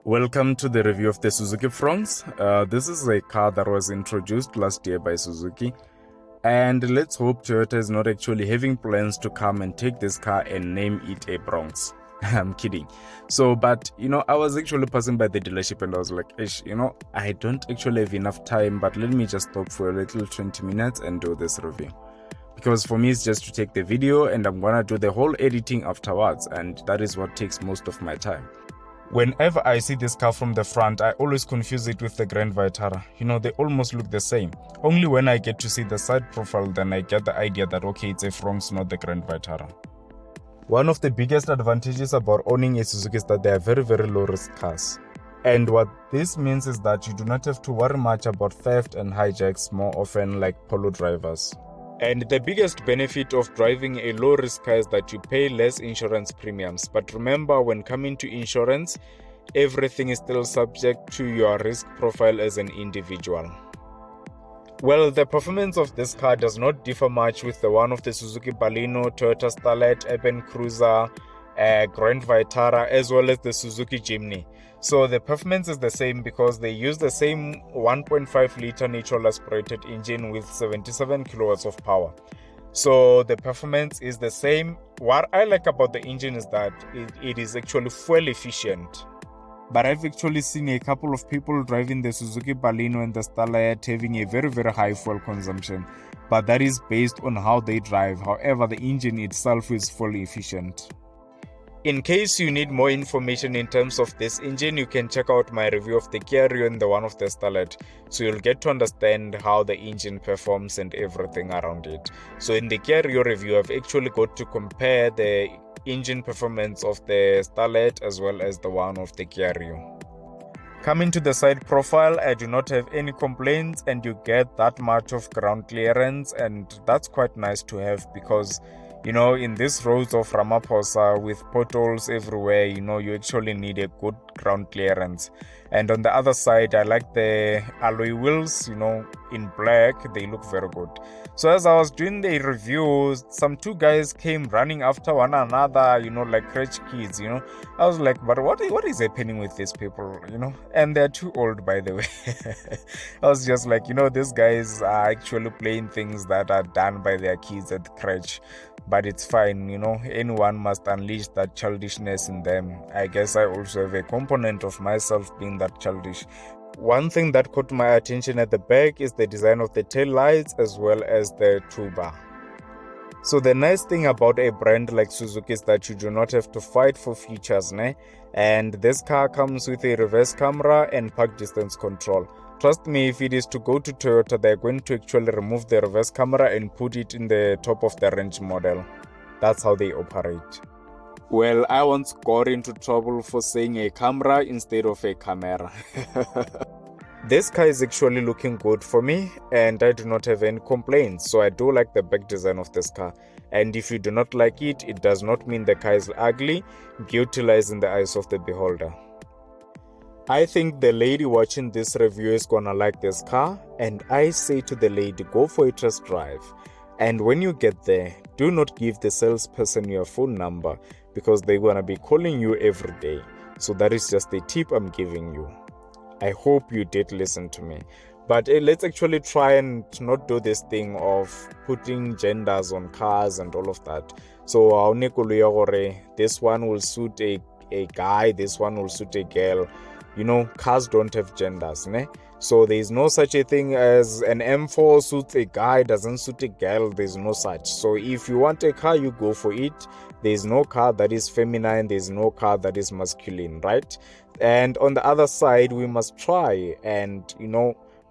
Welcome to the review of the Suzuki Fronx. This is a car that was introduced last year by Suzuki, and let's hope Toyota is not actually having plans to come and take this car and name it a Bronx. I'm kidding. But I was actually passing by the dealership and I was like, Ish, I don't actually have enough time, but let me just stop for a little 20 minutes and do this review. Because for me, it's just to take the video and I'm gonna do the whole editing afterwards, and that is what takes most of my time. Whenever I see this car from the front, I always confuse it with the Grand Vitara. They almost look the same. Only when I get to see the side profile, then I get the idea that, okay, it's a Fronx, not the Grand Vitara. One of the biggest advantages about owning a Suzuki is that they are very, very low-risk cars. And what this means is that you do not have to worry much about theft and hijacks more often like Polo drivers. And the biggest benefit of driving a low-risk car is that you pay less insurance premiums. But remember, when coming to insurance, everything is still subject to your risk profile as an individual. Well, the performance of this car does not differ much with the one of the Suzuki Baleno, Toyota Starlet, Urban Cruiser, Grand Vitara, as well as the Suzuki Jimny. So the performance is the same because they use the same 1.5 liter natural aspirated engine with 77 kilowatts of power. So the performance is the same. What I like about the engine is that it is actually fuel efficient. But I've actually seen a couple of people driving the Suzuki Baleno and the Starlet having a very, very high fuel consumption. But that is based on how they drive. However, the engine itself is fully efficient. In case you need more information in terms of this engine, you can check out my review of the Kia and the one of the Starlet. So you'll get to understand how the engine performs and everything around it. So in the Kia review, I've actually got to compare the engine performance of the Starlet as well as the one of the Kia. Coming to the side profile, I do not have any complaints, and you get that much of ground clearance, and that's quite nice to have because in these roads of Ramaphosa with potholes everywhere, you actually need a good ground clearance. And on the other side, I like the alloy wheels, in black, they look very good. So as I was doing the review, some two guys came running after one another, like crash kids, I was like, but what is happening with these people, And they're too old, by the way. I was just like, these guys are actually playing things that are done by their kids at crash. But it's fine, anyone must unleash that childishness in them. I guess I also have a component of myself being that childish. One thing that caught my attention at the back is the design of the tail lights as well as the toolbar. So the nice thing about a brand like Suzuki is that you do not have to fight for features, and this car comes with a reverse camera and park distance control. Trust me, if it is to go to Toyota, they're going to actually remove the reverse camera and put it in the top of the range model. That's how they operate. Well, I once got into trouble for saying a camera instead of a camera. This car is actually looking good for me, and I do not have any complaints. So I do like the back design of this car. And if you do not like it, it does not mean the car is ugly. Beauty lies in the eyes of the beholder. I think the lady watching this review is gonna like this car, and I say to the lady, go for a test drive. And when you get there, do not give the salesperson your phone number because they're gonna be calling you every day. So that is just a tip I'm giving you. I hope you did listen to me. But let's actually try and not do this thing of putting genders on cars and all of that. So this one will suit a guy, this one will suit a girl. Cars don't have genders, So there is no such a thing as an M4 suits a guy, doesn't suit a girl. There's no such. So if you want a car, you go for it. There's no car that is feminine. There's no car that is masculine, right? And on the other side, we must try and,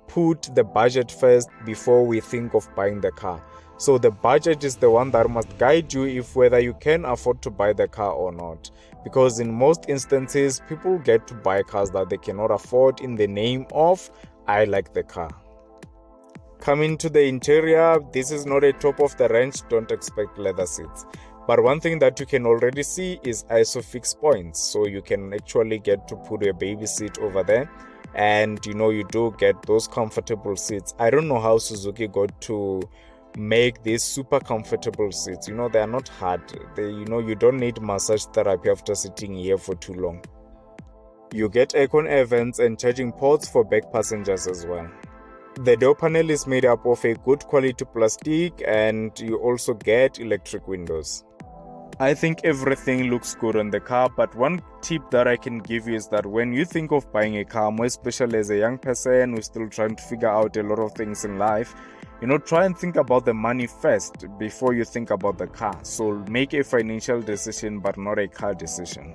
put the budget first before we think of buying the car. So the budget is the one that must guide you if whether you can afford to buy the car or not. Because in most instances, people get to buy cars that they cannot afford in the name of, I like the car. Coming to the interior, this is not a top of the range, don't expect leather seats. But one thing that you can already see is ISOFIX points. So you can actually get to put a baby seat over there. And you do get those comfortable seats. I don't know how Suzuki got to make these super comfortable seats. They are not hard. You don't need massage therapy after sitting here for too long. You get aircon air vents and charging ports for back passengers as well. The door panel is made up of a good quality plastic, and you also get electric windows. I think everything looks good on the car, but one tip that I can give you is that when you think of buying a car, more especially as a young person who's still trying to figure out a lot of things in life, try and think about the money first before you think about the car. So make a financial decision, but not a car decision.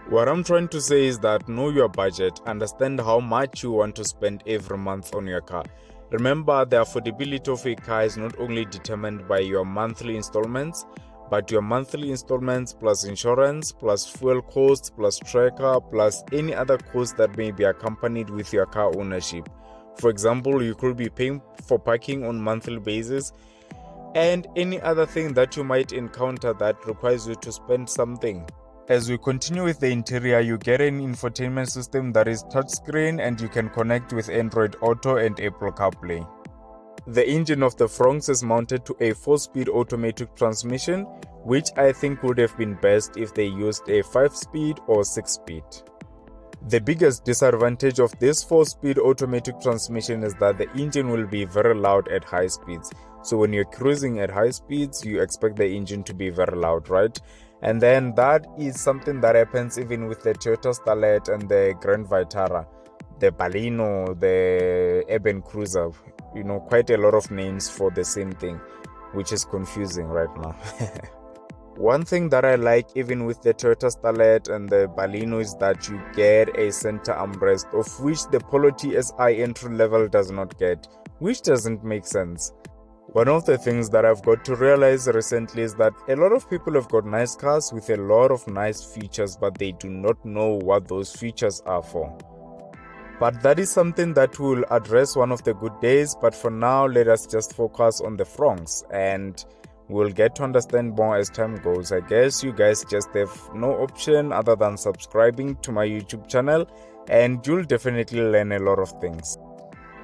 What I'm trying to say is that know your budget, understand how much you want to spend every month on your car. Remember, the affordability of a car is not only determined by your monthly installments, but your monthly installments plus insurance, plus fuel costs, plus tracker, plus any other costs that may be accompanied with your car ownership. For example, you could be paying for parking on monthly basis, and any other thing that you might encounter that requires you to spend something. As we continue with the interior, you get an infotainment system that is touchscreen and you can connect with Android Auto and Apple CarPlay. The engine of the Fronx is mounted to a 4-speed automatic transmission, which I think would have been best if they used a 5-speed or 6-speed. The biggest disadvantage of this 4-speed automatic transmission is that the engine will be very loud at high speeds. So when you're cruising at high speeds, you expect the engine to be very loud, right? And then that is something that happens even with the Toyota Starlet and the Grand Vitara, the Baleno, the Urban Cruiser. Quite a lot of names for the same thing, which is confusing right now. One thing that I like even with the Toyota Starlet and the Baleno is that you get a center armrest, of which the Polo TSI entry level does not get, which doesn't make sense. One of the things that I've got to realize recently is that a lot of people have got nice cars with a lot of nice features, but they do not know what those features are for. But that is something that we'll address one of the good days, but for now, let us just focus on the Fronx, and we'll get to understand more as time goes. I guess you guys just have no option other than subscribing to my YouTube channel, and you'll definitely learn a lot of things.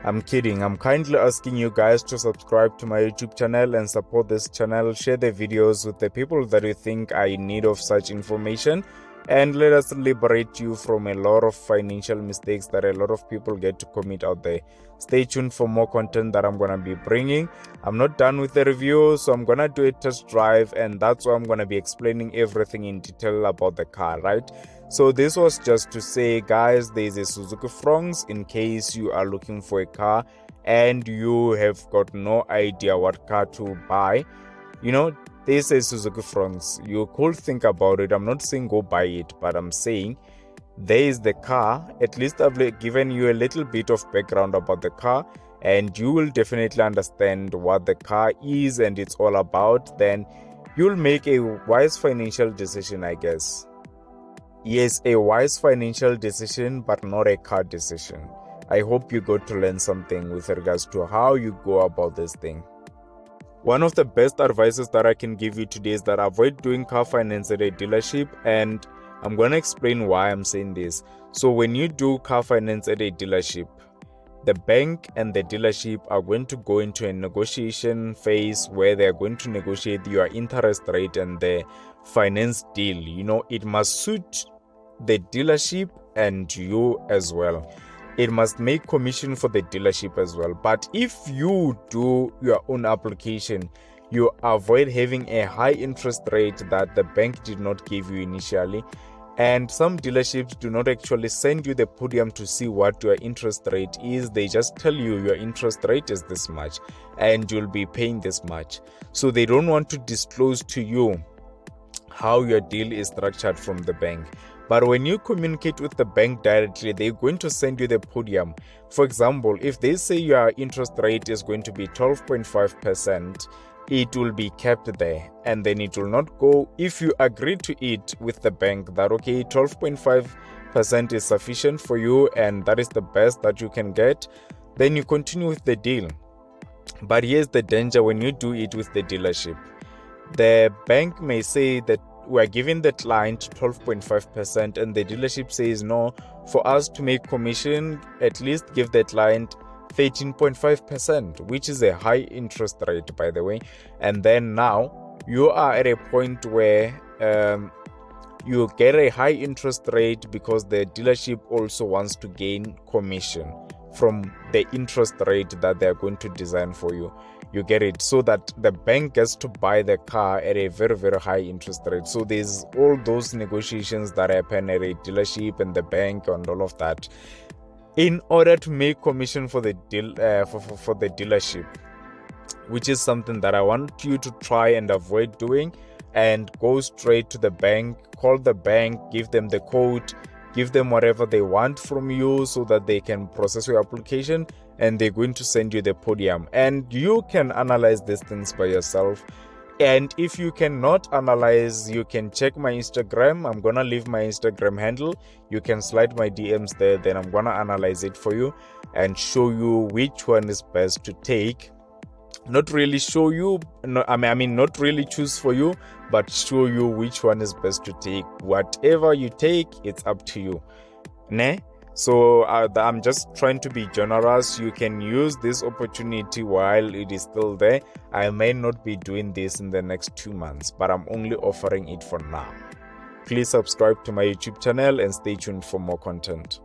I'm kidding. I'm kindly asking you guys to subscribe to my YouTube channel and support this channel. Share the videos with the people that you think are in need of such information, and let us liberate you from a lot of financial mistakes that a lot of people get to commit out there. Stay tuned for more content that I'm going to be bringing. I'm not done with the review, so I'm going to do a test drive, and that's why I'm going to be explaining everything in detail about the car, right? So this was just to say, guys, there's a Suzuki Fronx in case you are looking for a car and you have got no idea what car to buy. There's a Suzuki Fronx. You could think about it. I'm not saying go buy it, but I'm saying there is the car. At least I've given you a little bit of background about the car, and you will definitely understand what the car is and it's all about. Then you'll make a wise financial decision, I guess. Yes, a wise financial decision, but not a car decision. I hope you got to learn something with regards to how you go about this thing. One of the best advices that I can give you today is that avoid doing car finance at a dealership, and I'm going to explain why I'm saying this. So when you do car finance at a dealership, the bank and the dealership are going to go into a negotiation phase where they're going to negotiate your interest rate and the finance deal. It must suit the dealership and you as well. It must make commission for the dealership as well. But if you do your own application, you avoid having a high interest rate that the bank did not give you initially. And some dealerships do not actually send you the podium to see what your interest rate is. They just tell you your interest rate is this much and you'll be paying this much. So they don't want to disclose to you how your deal is structured from the bank. But when you communicate with the bank directly, they're going to send you the podium. For example, if they say your interest rate is going to be 12.5%, it will be kept there, and then it will not go. If you agree to it with the bank that, okay, 12.5% is sufficient for you and that is the best that you can get, then you continue with the deal. But here's the danger when you do it with the dealership. The bank may say that we're giving the client 12.5%, and the dealership says no, for us to make commission, at least give the client 13.5%, which is a high interest rate, by the way. And then now you are at a point where you get a high interest rate because the dealership also wants to gain commission from the interest rate that they're going to design for you. You get it? So that the bank gets to buy the car at a very, very high interest rate. So there's all those negotiations that happen at a dealership and the bank and all of that in order to make commission for the deal for the dealership, which is something that I want you to try and avoid doing. And go straight to the bank, call the bank, give them the code, give them whatever they want from you so that they can process your application, and they're going to send you the podium. And you can analyze these things by yourself. And if you cannot analyze, you can check my Instagram. I'm gonna leave my Instagram handle. You can slide my DMs there, then I'm gonna analyze it for you and show you which one is best to take. Not really show you, no, I mean not really choose for you, but show you which one is best to take. Whatever you take, it's up to you. Ne? So I'm just trying to be generous. You can use this opportunity while it is still there. I may not be doing this in the next 2 months, but I'm only offering it for now. Please subscribe to my YouTube channel and stay tuned for more content.